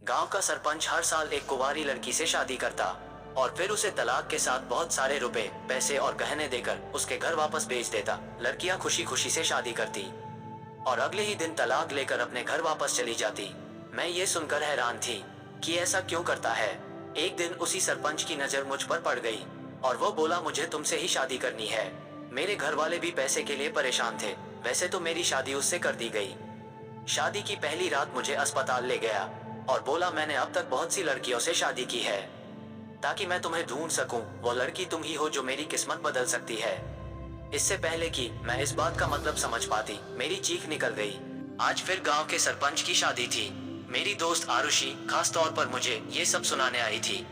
गांव का सरपंच हर साल एक कुंवारी लड़की से शादी करता और फिर उसे तलाक के साथ बहुत सारे रुपए, पैसे और गहने देकर उसके घर वापस भेज देता। लड़कियां खुशी खुशी से शादी करती और अगले ही दिन तलाक लेकर अपने घर वापस चली जाती। मैं ये सुनकर हैरान थी कि ऐसा क्यों करता है। एक दिन उसी सरपंच की नजर मुझ पर पड़ गई और वो बोला, मुझे तुमसे ही शादी करनी है। मेरे घर वाले भी पैसे के लिए परेशान थे। वैसे तो मेरी शादी उससे कर दी गई। शादी की पहली रात मुझे अस्पताल ले गया और बोला, मैंने अब तक बहुत सी लड़कियों से शादी की है ताकि मैं तुम्हें ढूंढ सकूं। वो लड़की तुम ही हो जो मेरी किस्मत बदल सकती है। इससे पहले कि मैं इस बात का मतलब समझ पाती, मेरी चीख निकल गई। आज फिर गांव के सरपंच की शादी थी। मेरी दोस्त आरुषि खास तौर पर मुझे ये सब सुनाने आई थी।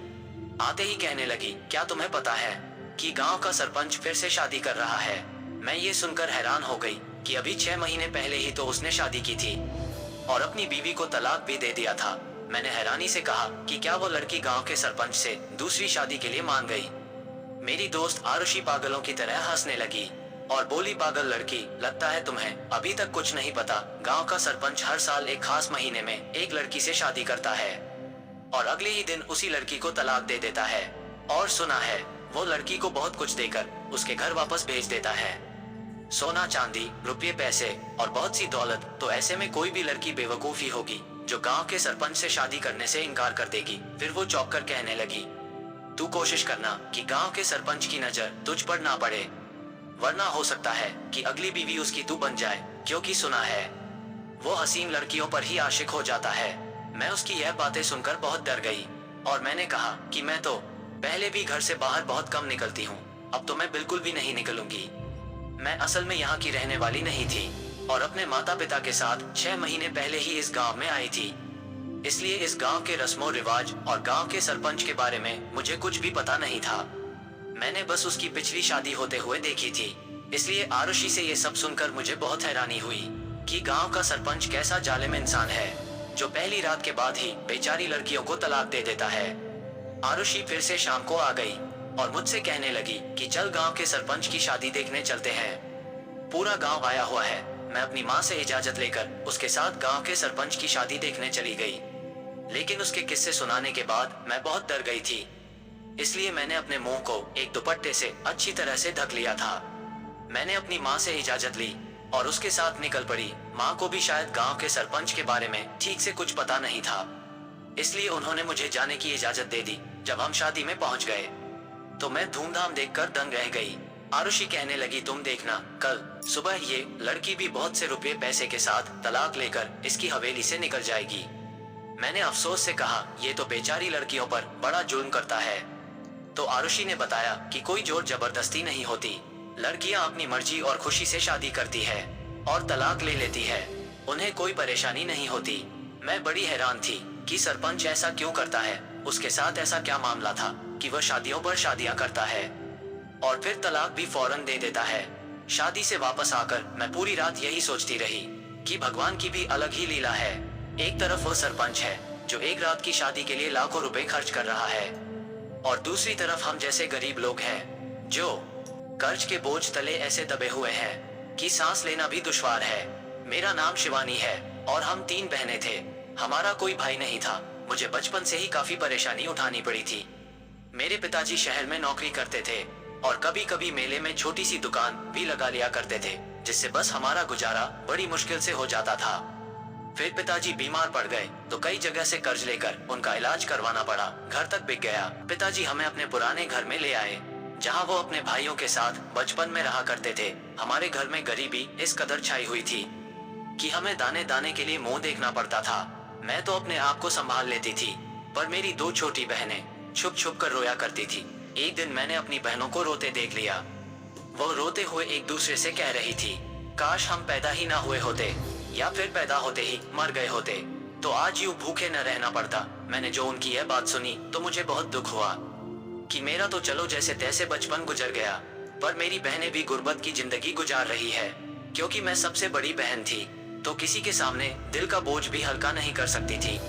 आते ही कहने लगी, क्या तुम्हें पता है कि गांव का सरपंच फिर से शादी कर रहा है। मैं ये सुनकर हैरान हो गई कि अभी 6 महीने पहले ही तो उसने शादी की थी और अपनी बीवी को तलाक भी दे दिया था। मैंने हैरानी से कहा कि क्या वो लड़की गांव के सरपंच से दूसरी शादी के लिए मान गई। मेरी दोस्त आरुषि पागलों की तरह हंसने लगी और बोली, पागल लड़की, लगता है तुम्हें अभी तक कुछ नहीं पता। गांव का सरपंच हर साल एक खास महीने में एक लड़की से शादी करता है और अगले ही दिन उसी लड़की को तलाक दे देता है। और सुना है वो लड़की को बहुत कुछ देकर उसके घर वापस भेज देता है, सोना चांदी, रुपये, पैसे और बहुत सी दौलत। तो ऐसे में कोई भी लड़की बेवकूफ ही होगी जो गांव के सरपंच से शादी करने से इनकार कर देगी। फिर वो चौंक कर कहने लगी, तू कोशिश करना कि गांव के सरपंच की नजर तुझ पर ना पड़े, वरना हो सकता है कि अगली बीवी उसकी तू बन जाए, क्योंकि सुना है वो हसीन लड़कियों पर ही आशिक हो जाता है। मैं उसकी यह बातें सुनकर बहुत डर गई और मैंने कहा कि मैं तो पहले भी घर से बाहर बहुत कम निकलती हूँ, अब तो मैं बिल्कुल भी नहीं निकलूंगी। मैं असल में यहाँ की रहने वाली नहीं थी और अपने माता पिता के साथ 6 महीने पहले ही इस गांव में आई थी, इसलिए इस गांव के रस्मों रिवाज और गांव के सरपंच के बारे में मुझे कुछ भी पता नहीं था। मैंने बस उसकी पिछली शादी होते हुए देखी थी। इसलिए आरुषि से ये सब सुनकर मुझे बहुत हैरानी हुई कि गांव का सरपंच कैसा जालिम इंसान है जो पहली रात के बाद ही बेचारी लड़कियों को तलाक दे देता है। आरुषि फिर से शाम को आ गई और मुझसे कहने लगी कि चल गांव के सरपंच की शादी देखने चलते हैं। पूरा गांव आया हुआ है। मैं अपनी माँ से इजाजत लेकर उसके साथ गांव के सरपंच की शादी देखने चली गई, लेकिन उसके किस्से सुनाने के बाद मैं बहुत डर गई थी। इसलिए मैंने अपने मुंह को एक दुपट्टे से अच्छी तरह से ढक लिया था। मैंने अपनी माँ से इजाजत ली और उसके साथ निकल पड़ी। माँ को भी शायद गांव के सरपंच के बारे में ठीक से कुछ पता नहीं था, इसलिए उन्होंने मुझे जाने की इजाजत दे दी। जब हम शादी में पहुंच गए तो मैं धूमधाम देखकर दंग रह गई। आरुषि कहने लगी, तुम देखना, कल सुबह ये लड़की भी बहुत से रुपये पैसे के साथ तलाक लेकर इसकी हवेली से निकल जाएगी। मैंने अफसोस से कहा, ये तो बेचारी लड़कियों पर बड़ा जुल्म करता है। तो आरुषि ने बताया कि कोई जोर जबरदस्ती नहीं होती, लड़कियां अपनी मर्जी और खुशी से शादी करती है और तलाक ले लेती है, उन्हें कोई परेशानी नहीं होती। मैं बड़ी हैरान थी कि सरपंच ऐसा क्यों करता है। उसके साथ ऐसा क्या मामला था कि वह शादियों पर शादियां करता है और फिर तलाक भी फौरन दे देता है। शादी से वापस आकर मैं पूरी रात यही सोचती रही कि भगवान की भी अलग ही लीला है। एक तरफ वो सरपंच है जो एक रात की शादी के लिए लाखों रुपए खर्च कर रहा है और दूसरी तरफ हम जैसे गरीब लोग हैं जो कर्ज के बोझ तले ऐसे दबे हुए हैं कि सांस लेना भी दुश्वार है। मेरा नाम शिवानी है और हम 3 बहनें थे। हमारा कोई भाई नहीं था। मुझे बचपन से ही काफी परेशानी उठानी पड़ी थी। मेरे पिताजी शहर में नौकरी करते थे और कभी कभी मेले में छोटी सी दुकान भी लगा लिया करते थे, जिससे बस हमारा गुजारा बड़ी मुश्किल से हो जाता था। फिर पिताजी बीमार पड़ गए तो कई जगह से कर्ज लेकर उनका इलाज करवाना पड़ा। घर तक बिक गया। पिताजी हमें अपने पुराने घर में ले आए जहां वो अपने भाइयों के साथ बचपन में रहा करते थे। हमारे घर में गरीबी इस कदर छाई हुई थी कि हमें दाने दाने के लिए मुंह देखना पड़ता था। मैं तो अपने आप को संभाल लेती थी, पर मेरी 2 छोटी बहनें छुप छुप कर रोया करती थी। एक दिन मैंने अपनी बहनों को रोते देख लिया। वो रोते हुए एक दूसरे से कह रही थी, काश हम पैदा ही ना हुए होते या फिर पैदा होते ही मर गए होते तो आज यूं भूखे न रहना पड़ता। मैंने जो उनकी यह बात सुनी तो मुझे बहुत दुख हुआ कि मेरा तो चलो जैसे तैसे बचपन गुजर गया, पर मेरी बहनें भी गुर्बत की जिंदगी गुजार रही है। क्योंकि मैं सबसे बड़ी बहन थी तो किसी के सामने दिल का बोझ भी हल्का नहीं कर सकती थी।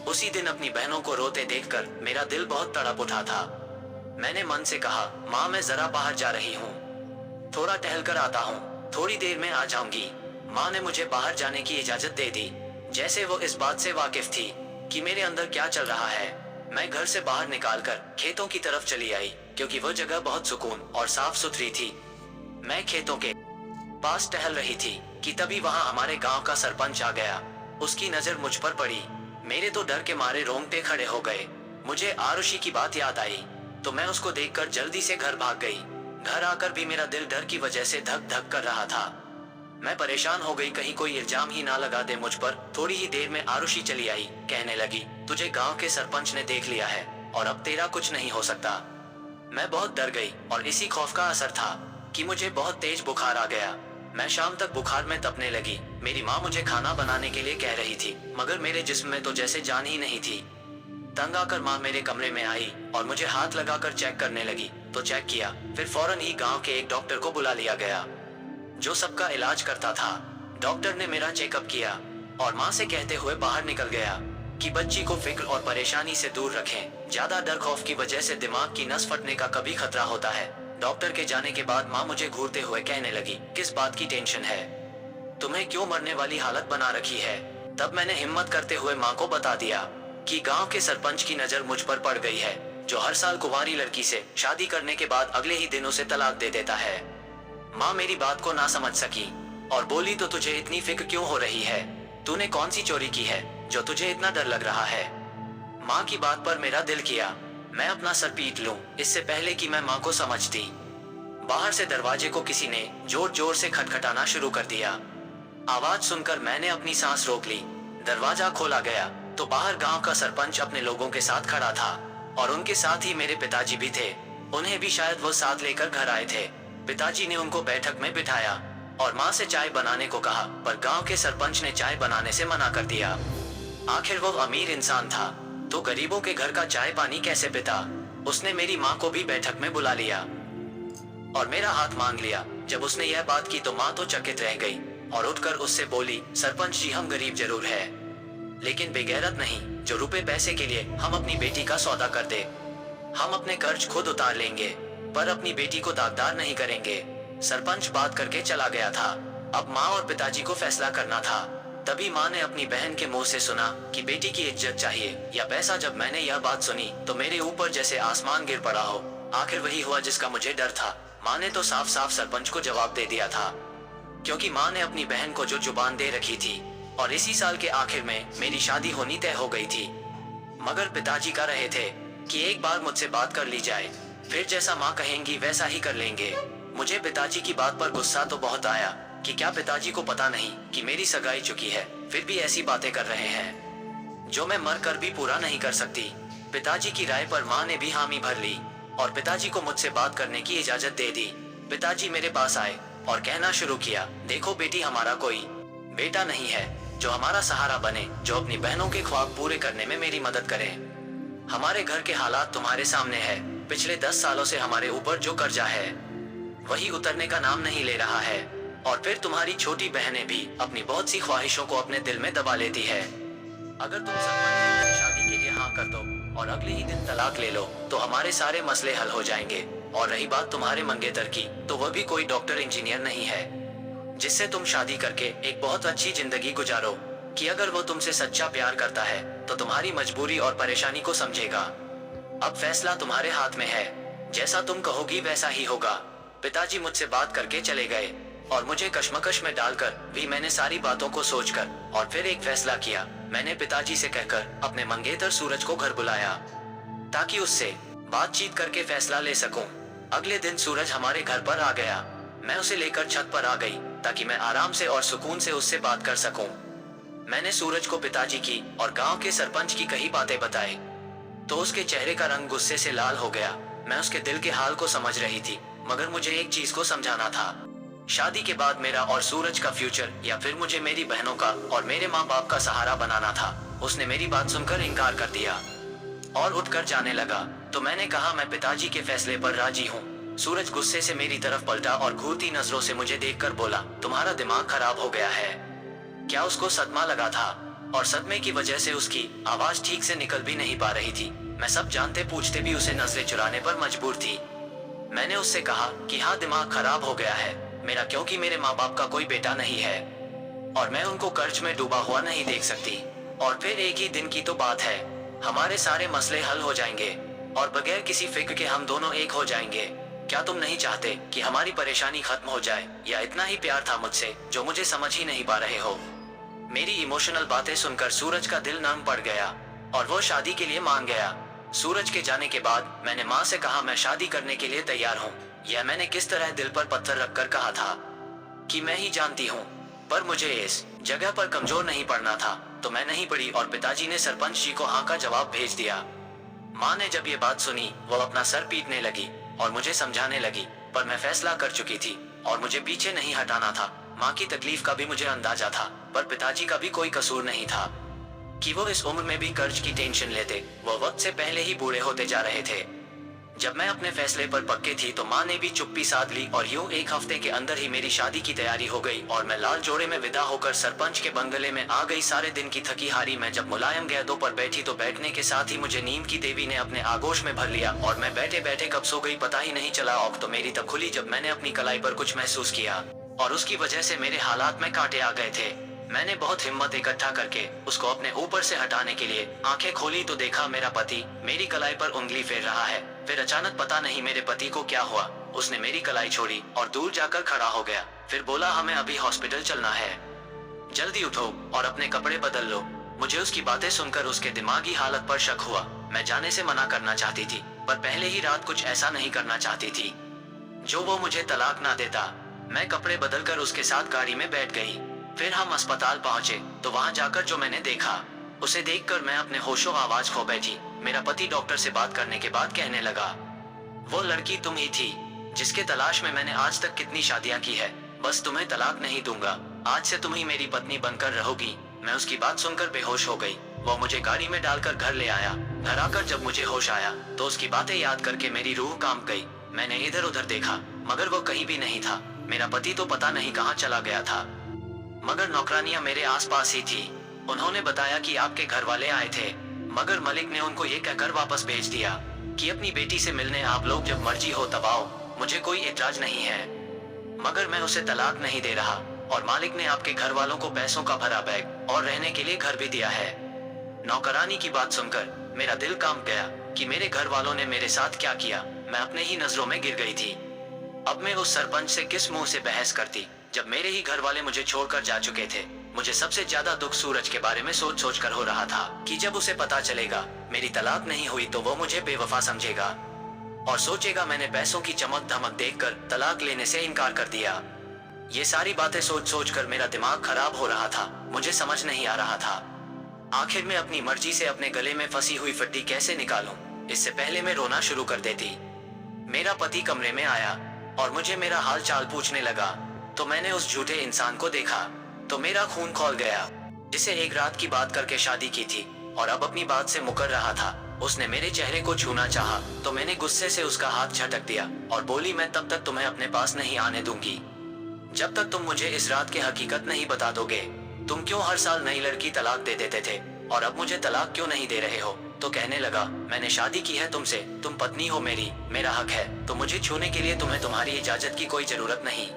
उसी दिन अपनी बहनों को रोते देखकर मेरा दिल बहुत तड़प उठा था। मैंने मन से कहा, माँ मैं जरा बाहर जा रही हूँ, थोड़ा टहल कर आता हूँ, थोड़ी देर में आ जाऊंगी। माँ ने मुझे बाहर जाने की इजाजत दे दी। जैसे वो इस बात से वाकिफ थी कि मेरे अंदर क्या चल रहा है। मैं घर से बाहर निकालकर खेतों की तरफ चली आई, क्योंकि वो जगह बहुत सुकून और साफ सुथरी थी। मैं खेतों के पास टहल रही थी कि तभी वहां हमारे गांव का सरपंच आ गया। उसकी नजर मुझ पर पड़ी। मेरे तो डर के मारे रोंगटे खड़े हो गए। मुझे आरुषि की बात याद आई, तो मैं उसको देखकर जल्दी से घर भाग गई। घर आकर भी मेरा दिल डर की वजह से धक धक कर रहा था। मैं परेशान हो गई, कहीं कोई इल्जाम ही ना लगा दे मुझ पर। थोड़ी ही देर में आरुषि चली आई, कहने लगी, तुझे गांव के सरपंच ने देख लिया है और अब तेरा कुछ नहीं हो सकता। मैं बहुत डर गई और इसी खौफ का असर था कि मुझे बहुत तेज बुखार आ गया। मैं शाम तक बुखार में तपने लगी। मेरी माँ मुझे खाना बनाने के लिए कह रही थी, मगर मेरे जिस्म में तो जैसे जान ही नहीं थी। तंग आकर माँ मेरे कमरे में आई और मुझे हाथ लगाकर चेक करने लगी। तो चेक किया, फिर फौरन ही गांव के एक डॉक्टर को बुला लिया गया, जो सबका इलाज करता था। डॉक्टर ने मेरा चेकअप किया और माँ से कहते हुए बाहर निकल गया कि बच्ची को फिक्र और परेशानी से दूर रखें। ज्यादा डर खौफ की वजह से दिमाग की नस फटने का कभी खतरा होता है। डॉक्टर के जाने के बाद माँ मुझे घूरते हुए कहने लगी, किस बात की टेंशन है, तुम्हें क्यों मरने वाली हालत बना रखी है। तब मैंने हिम्मत करते हुए माँ को बता दिया कि गांव के सरपंच की नजर मुझ पर पड़ गई है, जो हर साल कुंवारी लड़की से शादी करने के बाद अगले ही दिन उसे तलाक दे देता है। माँ मेरी बात को ना समझ सकी और बोली, तो तुझे इतनी फिक्र क्यों हो रही है, तूने कौन सी चोरी की है जो तुझे इतना डर लग रहा है। माँ की बात पर मेरा दिल किया मैं अपना सर पीट लूं, इससे पहले कि मैं माँ को समझती। बाहर से दरवाजे को किसी ने जोर जोर से खटखटाना शुरू कर दिया। आवाज सुनकर मैंने अपनी सांस रोक ली। दरवाजा खोला गया तो बाहर गांव का सरपंच अपने लोगों के साथ खड़ा था और उनके साथ ही मेरे पिताजी भी थे। उन्हें भी शायद वो साथ लेकर घर आए थे। पिताजी ने उनको बैठक में बिठाया और माँ से चाय बनाने को कहा, पर गांव के सरपंच ने चाय बनाने से मना कर दिया। आखिर वो अमीर इंसान था, तो गरीबों के घर का चाय पानी कैसे पिता। उसने मेरी माँ को भी बैठक में बुला लिया और मेरा हाथ मांग लिया। जब उसने यह बात की तो माँ तो चकित रह गई और उठकर उससे बोली, सरपंच जी, हम गरीब जरूर है, लेकिन बेगैरत नहीं, जो रुपए पैसे के लिए हम अपनी बेटी का सौदा कर दे। हम अपने कर्ज खुद उतार लेंगे, पर अपनी बेटी को दागदार नहीं करेंगे। सरपंच बात करके चला गया था। अब माँ और पिताजी को फैसला करना था। तभी माँ ने अपनी बहन के मुंह से सुना कि बेटी की इज्जत चाहिए या पैसा। जब मैंने यह बात सुनी तो मेरे ऊपर जैसे आसमान गिर पड़ा हो। आखिर वही हुआ जिसका मुझे डर था। माँ ने तो साफ साफ सरपंच को जवाब दे दिया था, क्योंकि माँ ने अपनी बहन को जो जुबान दे रखी थी और इसी साल के आखिर में मेरी शादी होनी तय हो गई थी। मगर पिताजी कह रहे थे कि एक बार मुझसे बात कर ली जाए, फिर जैसा माँ कहेंगी वैसा ही कर लेंगे। मुझे पिताजी की बात पर गुस्सा तो बहुत आया कि क्या पिताजी को पता नहीं कि मेरी सगाई चुकी है, फिर भी ऐसी बातें कर रहे हैं जो मैं मर कर भी पूरा नहीं कर सकती। पिताजी की राय पर माँ ने भी हामी भर ली और पिताजी को मुझसे बात करने की इजाजत दे दी। पिताजी मेरे पास आए और कहना शुरू किया, देखो बेटी, हमारा कोई बेटा नहीं है जो हमारा सहारा बने, जो अपनी बहनों के ख्वाब पूरे करने में मेरी मदद करे। हमारे घर के हालात तुम्हारे सामने है। पिछले 10 सालों से हमारे ऊपर जो कर्जा है वही उतरने का नाम नहीं ले रहा है, और फिर तुम्हारी छोटी बहनें भी अपनी बहुत सी ख्वाहिशों को अपने दिल में दबा लेती है। अगर तुम सरपंच से शादी के लिए हाँ कर दो और अगले ही दिन तलाक ले लो तो हमारे सारे मसले हल हो जाएंगे। और रही बात तुम्हारे मंगेतर की, तो वह भी कोई डॉक्टर इंजीनियर नहीं है जिससे तुम शादी करके एक बहुत अच्छी जिंदगी गुजारो। कि अगर वो तुमसे सच्चा प्यार करता है तो तुम्हारी मजबूरी और परेशानी को समझेगा। अब फैसला तुम्हारे हाथ में है, जैसा तुम कहोगी वैसा ही होगा। पिताजी मुझसे बात करके चले गए और मुझे कश्मकश में डालकर भी मैंने सारी बातों को सोचकर और फिर एक फैसला किया। मैंने पिताजी से कहकर अपने मंगेतर सूरज को घर बुलाया ताकि उससे बातचीत करके फैसला ले सकूं। अगले दिन सूरज हमारे घर पर आ गया। मैं उसे लेकर छत पर आ गई ताकि मैं आराम से और सुकून से उससे बात कर सकूं। मैंने सूरज को पिताजी की और गांव के सरपंच की कही बातें बताई तो उसके चेहरे का रंग गुस्से से लाल हो गया। मैं उसके दिल के हाल को समझ रही थी, मगर मुझे एक चीज को समझाना था, शादी के बाद मेरा और सूरज का फ्यूचर, या फिर मुझे मेरी बहनों का और मेरे माँ बाप का सहारा बनाना था। उसने मेरी बात सुनकर इनकार कर दिया और उठकर जाने लगा। तो मैंने कहा, मैं पिताजी के फैसले पर राजी हूँ। सूरज गुस्से से मेरी तरफ पलटा और घूरती नजरों से मुझे देखकर बोला, तुम्हारा दिमाग खराब हो गया है क्या? उसको सदमा लगा था और सदमे की वजह से उसकी आवाज ठीक से निकल भी नहीं पा रही थी। मैं सब जानते पूछते भी उसे नजरें चुराने पर मजबूर थी। मैंने उससे कहा कि हाँ, दिमाग खराब हो गया है मेरा, क्योंकि मेरे माँ बाप का कोई बेटा नहीं है और मैं उनको कर्ज में डूबा हुआ नहीं देख सकती। और फिर एक ही दिन की तो बात है, हमारे सारे मसले हल हो जाएंगे और बगैर किसी फिक्र के हम दोनों एक हो जाएंगे। क्या तुम नहीं चाहते कि हमारी परेशानी खत्म हो जाए, या इतना ही प्यार था मुझसे जो मुझे समझ ही नहीं पा रहे हो? मेरी इमोशनल बातें सुनकर सूरज का दिल नर्म पड़ गया और वो शादी के लिए मान गया। सूरज के जाने के बाद मैंने माँ से कहा मैं शादी करने के लिए तैयार हूँ। यह मैंने किस तरह दिल पर पत्थर रखकर कहा था कि मैं ही जानती हूँ, पर मुझे इस जगह पर कमजोर नहीं पड़ना था, तो मैं नहीं पड़ी और पिताजी ने सरपंच जी को हाँ का जवाब भेज दिया। माँ ने जब ये बात सुनी वो अपना सर पीटने लगी और मुझे समझाने लगी, पर मैं फैसला कर चुकी थी और मुझे पीछे नहीं हटाना था। माँ की तकलीफ का भी मुझे अंदाजा था, पर पिताजी का भी कोई कसूर नहीं था कि वो इस उम्र में भी कर्ज की टेंशन लेते। वो वक्त से पहले ही बूढ़े होते जा रहे थे। जब मैं अपने फैसले पर पक्के थी तो माँ ने भी चुप्पी साध ली और यूं एक हफ्ते के अंदर ही मेरी शादी की तैयारी हो गई और मैं लाल जोड़े में विदा होकर सरपंच के बंगले में आ गई। सारे दिन की थकी हारी मैं जब मुलायम गेंदों पर बैठी तो बैठने के साथ ही मुझे नींद की देवी ने अपने आगोश में भर लिया और मैं बैठे बैठे कब सो गई पता ही नहीं चला। आँख तो मेरी तब खुली जब मैंने अपनी कलाई पर कुछ महसूस किया और उसकी वजह से मेरे हालात में कांटे आ गए थे। मैंने बहुत हिम्मत इकट्ठा करके उसको अपने ऊपर से हटाने के लिए आंखें खोली तो देखा मेरा पति मेरी कलाई पर उंगली फेर रहा है। फिर अचानक पता नहीं मेरे पति को क्या हुआ, उसने मेरी कलाई छोड़ी और दूर जाकर खड़ा हो गया। फिर बोला हमें अभी हॉस्पिटल चलना है, जल्दी उठो और अपने कपड़े बदल लो। मुझे उसकी बातें सुनकर उसके दिमागी हालत पर शक हुआ। मैं जाने से मना करना चाहती थी, पर पहले ही रात कुछ ऐसा नहीं करना चाहती थी जो वो मुझे तलाक ना देता। मैं कपड़े बदलकर उसके साथ गाड़ी में बैठ गई। फिर हम अस्पताल पहुंचे तो वहां जाकर जो मैंने देखा उसे देखकर मैं अपने होशो आवाज खो बैठी। मेरा पति डॉक्टर से बात करने के बाद कहने लगा, वो लड़की तुम ही थी जिसके तलाश में मैंने आज तक कितनी शादियां की है। बस तुम्हें तलाक नहीं दूंगा, आज से तुम ही मेरी पत्नी बनकर रहोगी। मैं उसकी बात सुनकर बेहोश हो गई। वो मुझे गाड़ी में डालकर घर ले आया। घर आकर जब मुझे होश आया तो उसकी बातें याद करके मेरी रूह कांप गई। मैंने इधर उधर देखा मगर वो कहीं भी नहीं था। मेरा पति तो पता नहीं कहाँ चला गया था, मगर नौकरानियां मेरे आसपास ही थी। उन्होंने बताया कि आपके घर वाले आए थे, मगर मलिक ने उनको ये कहकर वापस भेज दिया कि अपनी बेटी से मिलने आप लोग जब मर्जी हो तब आओ, मुझे कोई एतराज नहीं है। मगर मैं उसे तलाक नहीं दे रहा और मालिक ने आपके घर वालों को पैसों का भरा बैग और रहने के लिए घर भी दिया है। नौकरानी की बात सुनकर मेरा दिल कांप गया कि मेरे घर वालों ने मेरे साथ क्या किया। मैं अपने ही नजरों में गिर गई थी। अब मैं उस सरपंच से किस मुंह से बहस करती जब मेरे ही घर वाले मुझे छोड़कर जा चुके थे। मुझे सबसे ज्यादा दुख सूरज के बारे में सोच सोच कर हो रहा था कि जब उसे पता चलेगा मेरी तलाक नहीं हुई तो वो मुझे बेवफा समझेगा और सोचेगा मैंने पैसों की चमक धमक देखकर तलाक लेने से इनकार कर दिया। ये सारी बातें सोच सोच कर मेरा दिमाग खराब हो रहा था। मुझे समझ नहीं आ रहा था आखिर मैं अपनी मर्जी से अपने गले में फंसी हुई फट्टी कैसे निकालूं। इससे पहले मैं रोना शुरू कर देती। मेरा पति कमरे में आया और मुझे मेरा हाल चाल पूछने लगा तो मैंने उस झूठे इंसान को देखा तो मेरा खून खौल गया जिसे एक रात की बात करके शादी की थी और अब अपनी बात से मुकर रहा था। उसने मेरे चेहरे को छूना चाहा तो मैंने गुस्से से उसका हाथ झटक दिया और बोली मैं तब तक तुम्हें अपने पास नहीं आने दूंगी जब तक तुम मुझे इस रात की हकीकत नहीं बता दोगे। तुम क्यों हर साल नई लड़की तलाक दे देते थे और अब मुझे तलाक क्यों नहीं दे रहे हो? तो कहने लगा मैंने शादी की है तुमसे, तुम पत्नी हो मेरी, मेरा हक है, तो मुझे छूने के लिए तुम्हें तुम्हारी इजाजत की कोई जरूरत नहीं।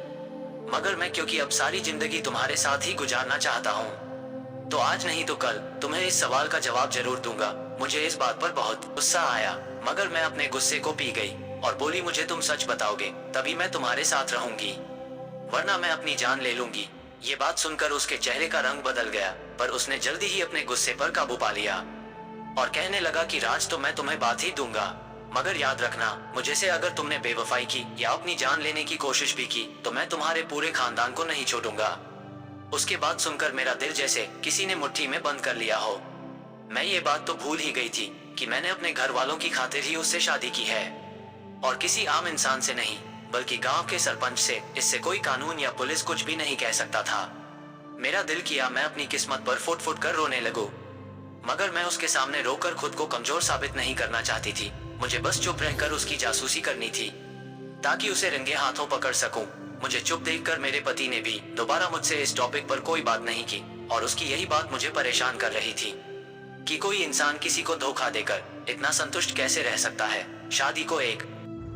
मगर मैं क्योंकि अब सारी जिंदगी तुम्हारे साथ ही गुजारना चाहता हूँ तो आज नहीं तो कल तुम्हें इस सवाल का जवाब जरूर दूंगा। मुझे इस बात पर बहुत गुस्सा आया मगर मैं अपने गुस्से को पी गई और बोली मुझे तुम सच बताओगे तभी मैं तुम्हारे साथ रहूंगी, वरना मैं अपनी जान ले लूंगी। ये बात सुनकर उसके चेहरे का रंग बदल गया पर उसने जल्दी ही अपने गुस्से पर काबू पा लिया और कहने लगा कि राज तो मैं तुम्हें बात ही दूंगा, मगर याद रखना मुझे से अगर तुमने बेवफाई की या अपनी जान लेने की कोशिश भी की तो मैं तुम्हारे पूरे खानदान को नहीं छोड़ूंगा। उसके बाद सुनकर मेरा दिल जैसे किसी ने मुट्ठी में बंद कर लिया हो। मैं ये बात तो भूल ही गई थी कि मैंने अपने घर वालों की खातिर ही उससे शादी की है और किसी आम इंसान से नहीं बल्कि गांव के सरपंच से। इससे कोई कानून या पुलिस कुछ भी नहीं कह सकता था। मेरा दिल किया मैं अपनी किस्मत पर फुट फुट कर रोने लगूं, मगर मैं उसके सामने रोकर खुद को कमजोर साबित नहीं करना चाहती थी। मुझे बस चुप रहकर उसकी जासूसी करनी थी ताकि उसे रंगे हाथों पकड़ सकूं। मुझे चुप देखकर मेरे पति ने भी दोबारा मुझसे इस टॉपिक पर कोई बात नहीं की और उसकी यही बात मुझे परेशान कर रही थी कि कोई इंसान किसी को धोखा देकर इतना संतुष्ट कैसे रह सकता है। शादी को एक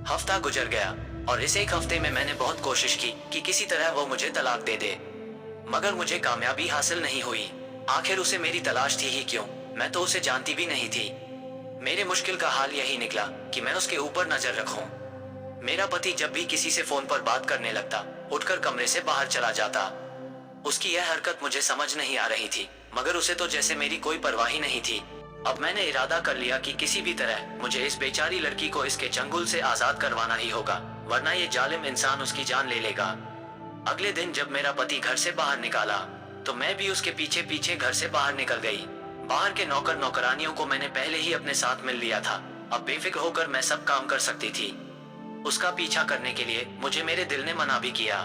हफ्ता गुजर गया और इस एक हफ्ते में मैंने बहुत कोशिश की कि किसी तरह वो मुझे तलाक दे दे, मगर मुझे कामयाबी हासिल नहीं हुई। आखिर उसे मेरी तलाश थी ही क्यों? मैं तो उसे जानती भी नहीं थी। मेरे मुश्किल का हाल यही निकला कि मैं उसके ऊपर नजर रखूं। मेरा पति जब भी किसी से फोन पर बात करने लगता, उठकर कमरे से बाहर चला जाता। उसकी यह हरकत मुझे समझ नहीं आ रही थी, मगर उसे तो जैसे मेरी कोई परवाह ही नहीं थी। अब मैंने इरादा कर लिया कि किसी भी तरह मुझे इस बेचारी लड़की को इसके चंगुल से आजाद करवाना ही होगा, वरना ये जालिम इंसान उसकी जान ले लेगा। अगले दिन जब मेरा पति घर से बाहर निकाला, तो मैं भी उसके पीछे पीछे घर से बाहर निकल गई। बाहर के नौकर नौकरानियों को मैंने पहले ही अपने साथ मिल लिया था। अब बेफिक्र होकर मैं सब काम कर सकती थी। उसका पीछा करने के लिए मुझे मेरे दिल ने मना भी किया,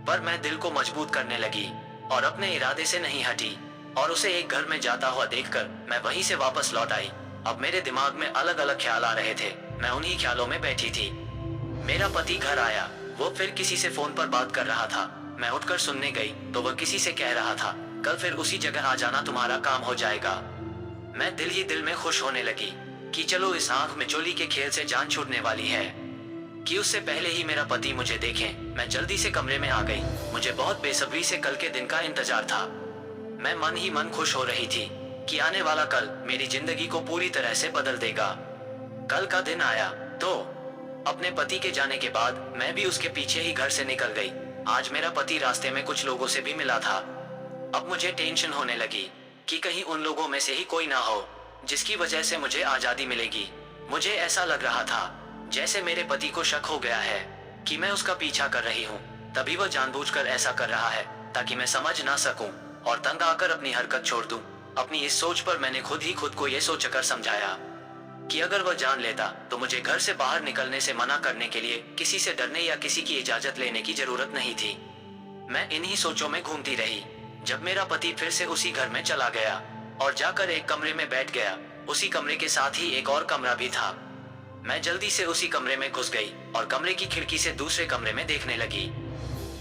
पर मैं दिल को मजबूत करने लगी और अपने इरादे से नहीं हटी। और उसे एक घर में जाता हुआ देखकर मैं वहीं से वापस लौट आई। अब मेरे दिमाग में अलग अलग ख्याल आ रहे थे। मैं उन्हीं ख्यालों में बैठी थी। मेरा पति घर आया। वो फिर किसी से फोन पर बात कर रहा था। मैं उठकर सुनने गई तो वह किसी से कह रहा था, कल फिर उसी जगह आ जाना, तुम्हारा काम हो जाएगा। मैं दिल ही दिल में खुश होने लगी कि चलो इस आंख मिचोली के खेल से जान छूटने वाली है। कि उससे पहले ही मेरा पति मुझे देखे, मैं जल्दी से कमरे में आ गई। मुझे बहुत बेसब्री से कल के दिन का इंतजार था। मैं मन ही मन खुश हो रही थी कि आने वाला कल मेरी जिंदगी को पूरी तरह से बदल देगा। कल का दिन आया तो अपने पति के जाने के बाद मैं भी उसके पीछे ही घर से निकल गई। आज मेरा पति रास्ते में कुछ लोगों से भी मिला था। अब मुझे टेंशन होने लगी कि कहीं उन लोगों में से ही कोई ना हो जिसकी वजह से मुझे आजादी मिलेगी। मुझे ऐसा लग रहा था जैसे मेरे पति को शक हो गया है कि मैं उसका पीछा कर रही हूँ। तभी वह जानबूझकर ऐसा कर रहा है ताकि मैं समझ ना सकूं और तंग आकर अपनी हरकत छोड़ दूं। अपनी इस सोच पर मैंने खुद ही खुद को यह सोचकर समझाया कि अगर वह जान लेता तो मुझे घर से बाहर निकलने से मना करने के लिए किसी से डरने या किसी की इजाजत लेने की जरूरत नहीं थी। मैं इन्हीं सोचों में घूमती रही जब मेरा पति फिर से उसी घर में चला गया और जाकर एक कमरे में बैठ गया। उसी कमरे के साथ ही एक और कमरा भी था। मैं जल्दी से उसी कमरे में घुस गई और कमरे की खिड़की से दूसरे कमरे में देखने लगी।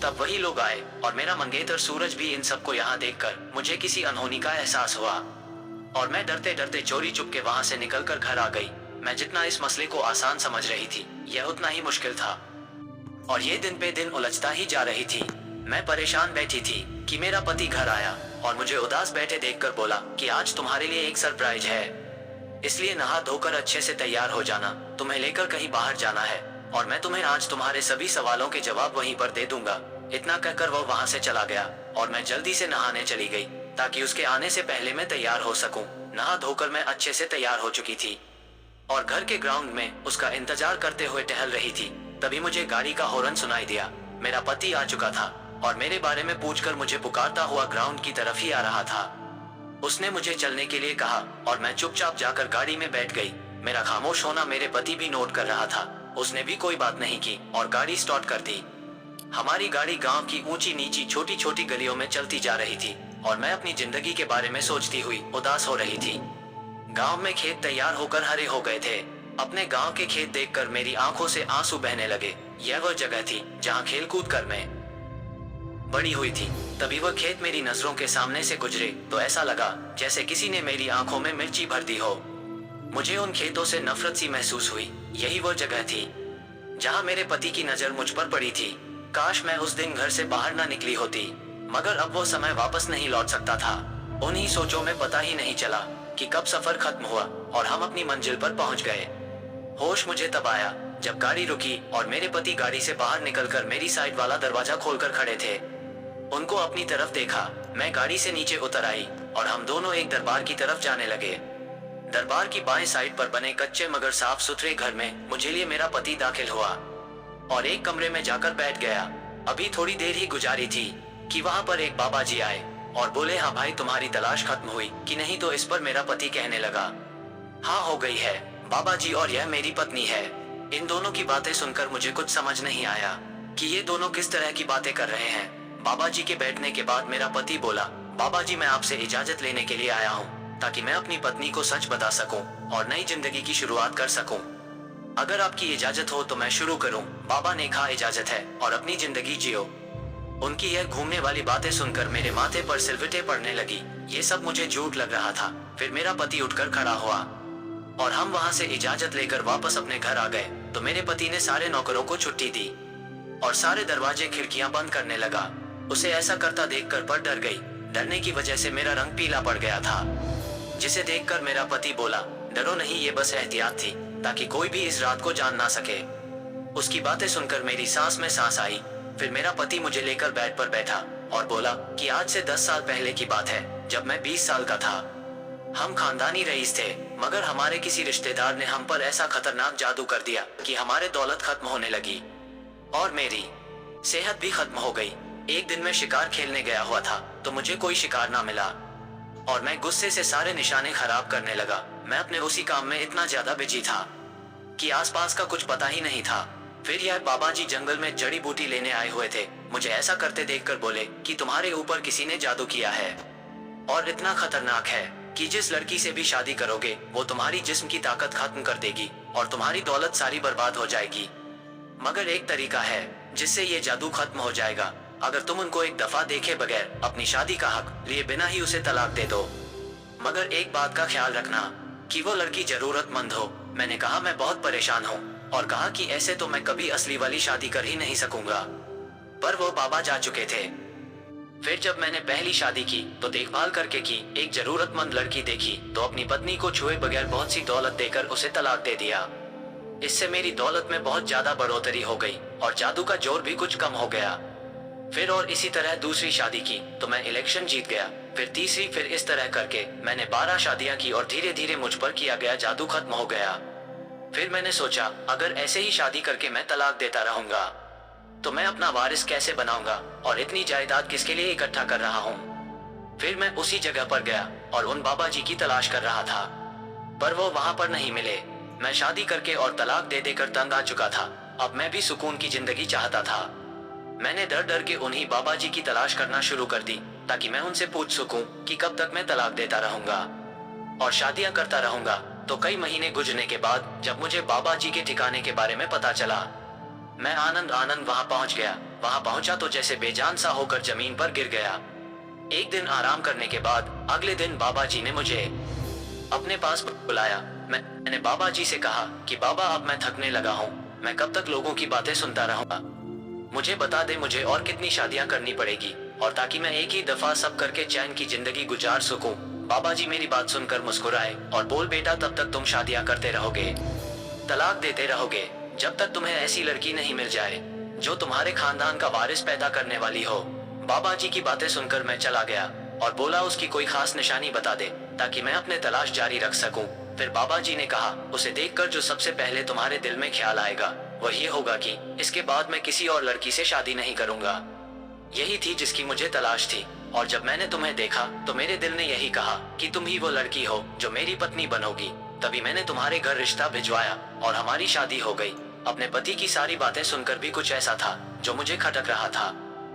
तब वही लोग आए और मेरा मंगेतर सूरज भी। इन सबको यहाँ देखकर मुझे किसी अनहोनी का एहसास हुआ और मैं डरते डरते चोरी चुपके वहां से निकलकर घर आ गई। मैं जितना इस मसले को आसान समझ रही थी, यह उतना ही मुश्किल था और ये दिन पे दिन उलझता ही जा रही थी। मैं परेशान बैठी थी कि मेरा पति घर आया और मुझे उदास बैठे देखकर बोला कि आज तुम्हारे लिए एक सरप्राइज है, इसलिए नहा धोकर अच्छे से तैयार हो जाना, तुम्हें लेकर कहीं बाहर जाना है और मैं तुम्हें आज तुम्हारे सभी सवालों के जवाब वहीं पर दे दूंगा। इतना कहकर वह वहां से चला गया और मैं जल्दी से नहाने चली गई ताकि उसके आने से पहले मैं तैयार हो सकूं। नहा धोकर मैं अच्छे से तैयार हो चुकी थी और घर के ग्राउंड में उसका इंतजार करते हुए टहल रही थी। तभी मुझे गाड़ी का हॉर्न सुनाई दिया। मेरा पति आ चुका था और मेरे बारे में पूछकर मुझे पुकारता हुआ ग्राउंड की तरफ ही आ रहा था। उसने मुझे चलने के लिए कहा और मैं चुपचाप जाकर गाड़ी में बैठ गई। मेरा खामोश होना मेरे पति भी नोट कर रहा था। उसने भी कोई बात नहीं की और गाड़ी स्टार्ट कर दी। हमारी गाड़ी गांव की ऊंची नीची छोटी छोटी गलियों में चलती जा रही थी और मैं अपनी जिंदगी के बारे में सोचती हुई उदास हो रही थी। गांव में खेत तैयार होकर हरे हो गए थे। अपने गांव के खेत देखकर मेरी आंखों से आंसू बहने लगे। यह वह जगह थी जहां खेलकूद कर मैं बड़ी हुई थी। तभी वह खेत मेरी नजरों के सामने से गुजरे तो ऐसा लगा जैसे किसी ने मेरी आंखों में मिर्ची भर दी हो। मुझे उन खेतों से नफरत सी महसूस हुई। यही वो जगह थी जहां मेरे पति की नजर मुझ पर पड़ी थी। काश मैं उस दिन घर से बाहर ना निकली होती, मगर अब वो समय वापस नहीं लौट सकता था। उन्हीं सोचों में पता ही नहीं चला कि कब सफर खत्म हुआ और हम अपनी मंजिल पर पहुंच गए। होश मुझे तब आया जब गाड़ी रुकी और मेरे पति गाड़ी से बाहर निकलकर मेरी साइड वाला दरवाजा खोलकर खड़े थे। उनको अपनी तरफ देखा। मैं गाड़ी से नीचे उतर आई और हम दोनों एक दरबार की तरफ जाने लगे। दरबार की बाएं साइड पर बने कच्चे मगर साफ सुथरे घर में मुझे लिए मेरा पति दाखिल हुआ और एक कमरे में जाकर बैठ गया। अभी थोड़ी देर ही गुजारी थी कि वहां पर एक बाबा जी आए और बोले, हाँ भाई, तुम्हारी तलाश खत्म हुई कि नहीं? तो इस पर मेरा पति कहने लगा, हाँ हो गई है बाबा जी, और यह मेरी पत्नी है। इन दोनों की बातें सुनकर मुझे कुछ समझ नहीं आया कि ये दोनों किस तरह की बातें कर रहे हैं। बाबा जी के बैठने के बाद मेरा पति बोला, बाबा जी, मैं आपसे इजाजत लेने के लिए आया हूँ ताकि मैं अपनी पत्नी को सच बता सकूं और नई जिंदगी की शुरुआत कर सकूं। अगर आपकी इजाजत हो तो मैं शुरू करूं। बाबा ने कहा, इजाजत है और अपनी जिंदगी जियो। उनकी यह घूमने वाली बातें सुनकर मेरे माथे पर सिलवटें पड़ने लगी। ये सब मुझे झूठ लग रहा था। फिर मेरा पति उठकर खड़ा हुआ और हम वहां से इजाजत लेकर वापस अपने घर आ गए। तो मेरे पति ने सारे नौकरों को छुट्टी दी और सारे दरवाजे खिड़कियां बंद करने लगा। उसे ऐसा करता देखकर पर डर गई। डरने की वजह से मेरा रंग पीला पड़ गया था, जिसे देखकर मेरा पति बोला, डरो नहीं, ये बस एहतियात थी ताकि कोई भी इस रात को जान ना सके। उसकी बातें सुनकर मेरी सांस में सांस आई। फिर मेरा पति मुझे लेकर बेड पर बैठा और बोला कि आज से 10 साल पहले की बात है, जब मैं 20 साल का था। हम खानदानी रईस थे, मगर हमारे किसी रिश्तेदार ने हम पर ऐसा खतरनाक जादू कर दिया कि हमारे दौलत खत्म होने लगी और मेरी सेहत भी खत्म हो गई। एक दिन मैं शिकार खेलने गया हुआ था तो मुझे कोई शिकार ना मिला और मैं गुस्से से सारे निशाने खराब करने लगा। मैं अपने उसी काम में इतना ज्यादा बिजी था कि आसपास का कुछ पता ही नहीं था। फिर यह बाबा जी जंगल में जड़ी बूटी लेने आए हुए थे। मुझे ऐसा करते देखकर बोले कि तुम्हारे ऊपर किसी ने जादू किया है और इतना खतरनाक है कि जिस लड़की से भी शादी करोगे वो तुम्हारी जिस्म की ताकत खत्म कर देगी और तुम्हारी दौलत सारी बर्बाद हो जाएगी। मगर एक तरीका है जिससे ये जादू खत्म हो जाएगा। अगर तुम उनको एक दफा देखे बगैर अपनी शादी का हक लिए बिना ही उसे तलाक दे दो। मगर एक बात का ख्याल रखना कि वो लड़की जरूरतमंद हो। मैंने कहा मैं बहुत परेशान हूँ और कहा कि ऐसे तो मैं कभी असली वाली शादी कर ही नहीं सकूंगा। पर वो बाबा जा चुके थे। फिर जब मैंने पहली शादी की तो देखभाल करके की। एक जरूरतमंद लड़की देखी तो अपनी पत्नी को छुए बगैर बहुत सी दौलत देकर उसे तलाक दे दिया। इससे मेरी दौलत में बहुत ज्यादा बढ़ोतरी हो गई और जादू का जोर भी कुछ कम हो गया। फिर और इसी तरह दूसरी शादी की तो मैं इलेक्शन जीत गया। फिर तीसरी, फिर इस तरह करके मैंने 12 शादियां की और धीरे धीरे मुझ पर किया गया जादू खत्म हो गया। फिर मैंने सोचा अगर ऐसे ही शादी करके मैं तलाक देता रहूंगा तो मैं अपना वारिस कैसे बनाऊंगा और इतनी जायदाद किसके लिए इकट्ठा कर रहा हूँ। फिर मैं उसी जगह पर गया और उन बाबा जी की तलाश कर रहा था, पर वो वहां पर नहीं मिले। मैं शादी करके और तलाक दे देकर तंग आ चुका था। अब मैं भी सुकून की जिंदगी चाहता था। मैंने डर डर के उन्हीं बाबा जी की तलाश करना शुरू कर दी ताकि मैं उनसे पूछ सकूं कि कब तक मैं तलाक देता रहूंगा और शादियां करता रहूंगा। तो कई महीने गुजरने के बाद जब मुझे बाबा जी के ठिकाने के बारे में पता चला, मैं आनंद आनंद वहां पहुंच गया। वहां पहुंचा तो जैसे बेजान सा होकर जमीन पर गिर गया। एक दिन आराम करने के बाद अगले दिन बाबा जी ने मुझे अपने पास बुलाया। मैंने बाबा जी से कहा कि बाबा अब मैं थकने लगा हूँ, मैं कब तक लोगों की बातें सुनता रहूंगा। मुझे बता दे मुझे और कितनी शादियां करनी पड़ेगी और ताकि मैं एक ही दफा सब करके चैन की जिंदगी गुजार सकूं। बाबा जी मेरी बात सुनकर मुस्कुराए और बोल, बेटा तब तक तुम शादियां करते रहोगे, तलाक देते रहोगे, जब तक तुम्हें ऐसी लड़की नहीं मिल जाए जो तुम्हारे खानदान का वारिस पैदा करने वाली हो। बाबा जी की बातें सुनकर मैं चला गया और बोला उसकी कोई खास निशानी बता दे ताकि मैं अपने तलाश जारी रख सकूं। फिर बाबा जी ने कहा उसे देखकर जो सबसे पहले तुम्हारे दिल में ख्याल आएगा वह ये होगा कि इसके बाद मैं किसी और लड़की से शादी नहीं करूंगा। यही थी जिसकी मुझे तलाश थी और जब मैंने तुम्हें देखा तो मेरे दिल ने यही कहा कि तुम ही वो लड़की हो जो मेरी पत्नी बनोगी। तभी मैंने तुम्हारे घर रिश्ता भिजवाया और हमारी शादी हो गई। अपने पति की सारी बातें सुनकर भी कुछ ऐसा था जो मुझे खटक रहा था,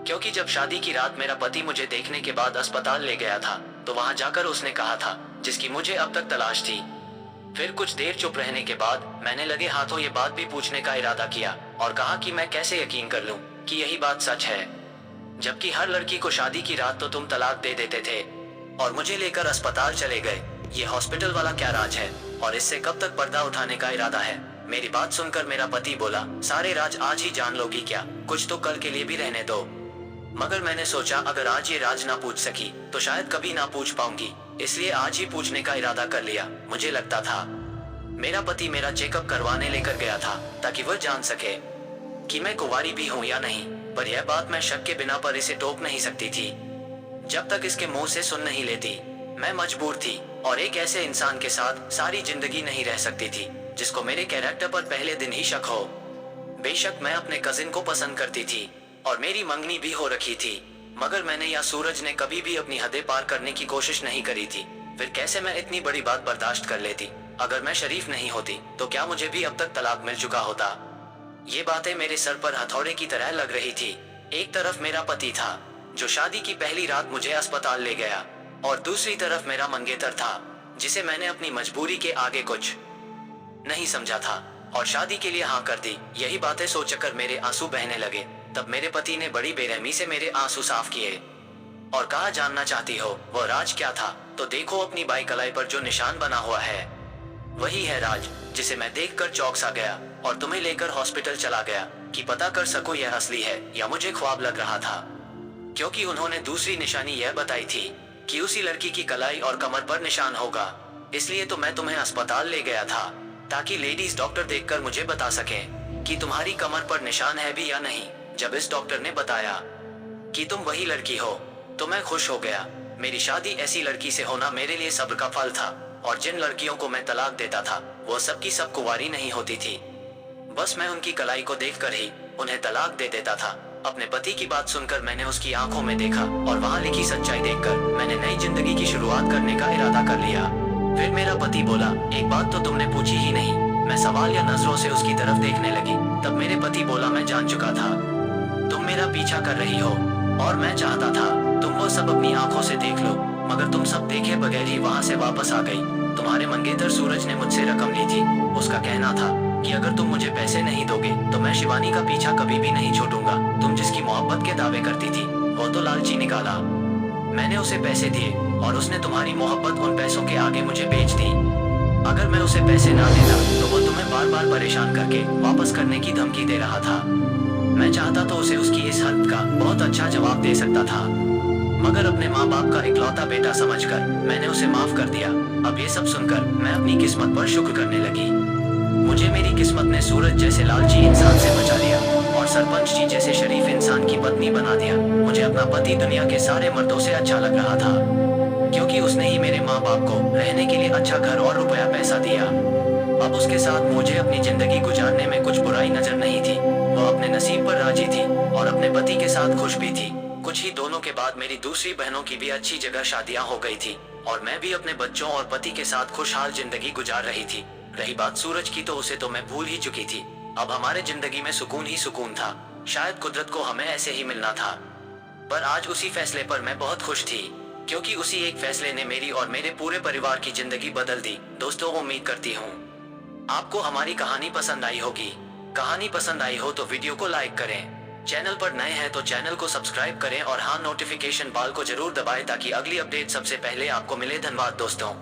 क्योंकि जब शादी की रात मेरा पति मुझे देखने के बाद अस्पताल ले गया था तो वहां जाकर उसने कहा था जिसकी मुझे अब तक तलाश थी। फिर कुछ देर चुप रहने के बाद मैंने लगे हाथों ये बात भी पूछने का इरादा किया और कहा कि मैं कैसे यकीन कर लूं कि यही बात सच है, जबकि हर लड़की को शादी की रात तो तुम तलाक दे देते थे और मुझे लेकर अस्पताल चले गए। ये हॉस्पिटल वाला क्या राज है और इससे कब तक पर्दा उठाने का इरादा है। मेरी बात सुनकर मेरा पति बोला, सारे राज आज ही जान लोगी क्या, कुछ तो कल के लिए भी रहने दो। मगर मैंने सोचा अगर आज ये राज ना पूछ सकी तो शायद कभी ना पूछ पाऊंगी, इसलिए आज ही पूछने का इरादा कर लिया। मुझे लगता था मेरा पति मेरा चेकअप करवाने लेकर गया था ताकि वह जान सके कि मैं कुंवारी भी हूँ या नहीं, पर यह बात मैं शक के बिना पर इसे टोक नहीं सकती थी जब तक इसके मुंह से सुन नहीं लेती। मैं मजबूर थी और एक ऐसे इंसान के साथ सारी जिंदगी नहीं रह सकती थी जिसको मेरे कैरेक्टर पर पहले दिन ही शक हो। बेशक मैं अपने कजिन को पसंद करती थी और मेरी मंगनी भी हो रखी थी, मगर मैंने या सूरज ने कभी भी अपनी हदें पार करने की कोशिश नहीं करी थी। फिर कैसे मैं इतनी बड़ी बात बर्दाश्त कर लेती। अगर मैं शरीफ नहीं होती तो क्या मुझे भी अब तक तलाक मिल चुका होता। ये बातें मेरे सर पर हथौड़े की तरह लग रही थी। एक तरफ मेरा पति था जो शादी की पहली रात मुझे अस्पताल ले गया और दूसरी तरफ मेरा मंगेतर था जिसे मैंने अपनी मजबूरी के आगे कुछ नहीं समझा था और शादी के लिए हाँ कर दी। यही बातें सोचकर मेरे आंसू बहने लगे। तब मेरे पति ने बड़ी बेरहमी से मेरे आंसू साफ किए और कहा, जानना चाहती हो वो राज क्या था, तो देखो अपनी बाई कलाई पर जो निशान बना हुआ है वही है राज, जिसे मैं देखकर चौंक सा गया और तुम्हें लेकर हॉस्पिटल चला गया कि पता कर सकूं यह असली है या मुझे ख्वाब लग रहा था। क्योंकि उन्होंने दूसरी निशानी यह बताई थी कि उसी लड़की की कलाई और कमर पर निशान होगा। इसलिए तो मैं तुम्हें अस्पताल ले गया था ताकि लेडीज डॉक्टर देखकर मुझे बता सके कि तुम्हारी कमर पर निशान है भी या नहीं। जब इस डॉक्टर ने बताया कि तुम वही लड़की हो तो मैं खुश हो गया। मेरी शादी ऐसी लड़की से होना मेरे लिए सब्र का फल था, और जिन लड़कियों को मैं तलाक देता था वो सब की सब कुंवारी नहीं होती थी। बस मैं उनकी कलाई को देखकर ही उन्हें तलाक दे देता था। अपने पति की बात सुनकर मैंने उसकी आंखों में देखा और वहां लिखी सच्चाई देखकर मैंने नई जिंदगी की शुरुआत करने का इरादा कर लिया। फिर मेरा पति बोला, एक बात तो तुमने पूछी ही नहीं। मैं सवाल या नजरों से उसकी तरफ देखने लगी। तब मेरे पति बोला, मैं जान चुका था तुम मेरा पीछा कर रही हो और मैं चाहता था तुम वो सब अपनी आंखों से देख लो, मगर तुम सब देखे बगैर ही वहां से वापस आ गई। तुम्हारे मंगेतर सूरज ने मुझसे रकम ली थी। उसका कहना था कि अगर तुम मुझे पैसे नहीं दोगे तो मैं शिवानी का पीछा कभी भी नहीं छोड़ूंगा। तुम जिसकी मोहब्बत के दावे करती थी वो तो लालची निकाला। मैंने उसे पैसे दिए और उसने तुम्हारी मोहब्बत उन पैसों के आगे मुझे बेच दी। अगर मैं उसे पैसे ना देता तो वो तुम्हें बार बार परेशान करके वापस करने की धमकी दे रहा था। मैं चाहता तो उसे उसकी इस हरकत का बहुत अच्छा जवाब दे सकता था, मगर अपने माँ बाप का इकलौता बेटा समझकर मैंने उसे माफ कर दिया। अब ये सब सुनकर मैं अपनी किस्मत पर शुक्र करने लगी। मुझे मेरी किस्मत ने सूरज जैसे लालची इंसान से बचा लिया और सरपंच जी जैसे शरीफ इंसान की पत्नी बना दिया। मुझे अपना पति दुनिया के सारे मर्दों से अच्छा लग रहा था, क्योंकि उसने ही मेरे माँ बाप को रहने के लिए अच्छा घर और रुपया पैसा दिया। अब उसके साथ मुझे अपनी जिंदगी गुजारने में कुछ बुराई नजर नहीं थी। वो अपने नसीब पर राजी थी और अपने पति के साथ खुश भी थी। कुछ ही दोनों के बाद मेरी दूसरी बहनों की भी अच्छी जगह शादियां हो गई थी और मैं भी अपने बच्चों और पति के साथ खुशहाल जिंदगी गुजार रही थी। रही बात सूरज की तो उसे तो मैं भूल ही चुकी थी। अब हमारे जिंदगी में सुकून ही सुकून था। शायद कुदरत को हमें ऐसे ही मिलना था। पर आज उसी फैसले पर मैं बहुत खुश थी, क्योंकि उसी एक फैसले ने मेरी और मेरे पूरे परिवार की जिंदगी बदल दी। दोस्तों, उम्मीद करती हूँ आपको हमारी कहानी पसंद आई होगी। कहानी पसंद आई हो तो वीडियो को लाइक करें, चैनल पर नए हैं तो चैनल को सब्सक्राइब करें और हाँ, नोटिफिकेशन बेल को जरूर दबाएं ताकि अगली अपडेट सबसे पहले आपको मिले। धन्यवाद दोस्तों।